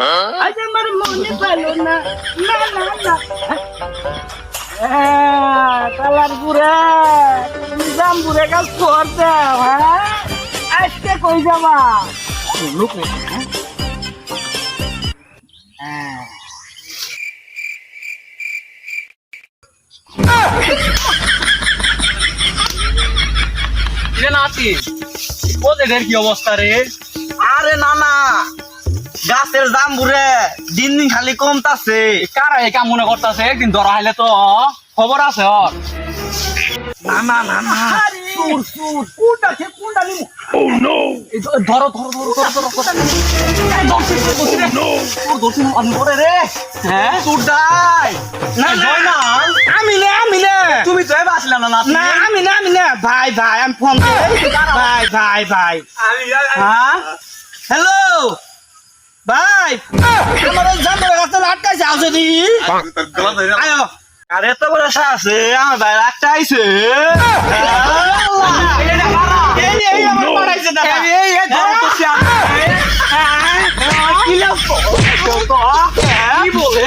আজ আমার মনে পেলো না না না না কালার বুড়া নিজাম বুড়ে কাজ করতে হ্যাঁ আজকে কই যাবা লোক হ্যাঁ নাতি ওদের কি অবস্থা রে? আরে না না গাছের জাম্বুরে দিন দিন খালি কমতাছে। কারা এই কাম মনে করতেছে? একদিন ধরা হইলে তো খবর আছে ওর। না না না না সুর সুর কোনটা সে কোনটা নিমু এই ধরো ধরো ধরো ধরো ধরো কথা আমি করে রে। হ্যাঁ সুদাই না না না আমি না তুমি তো এবার আসলে না না না আমি না ভাই ভাই আমি ফোন ভাই ভাই ভাই হ্যাঁ হ্যালো ভাই আমার ওই জাম্বুরে গাছে আটকাইছে আও যদি আয়ো আরে এত বড় আছে আমার ভাই একটা আইছে এই আমার পাড়াইছে না এই ধরো তো কি বলে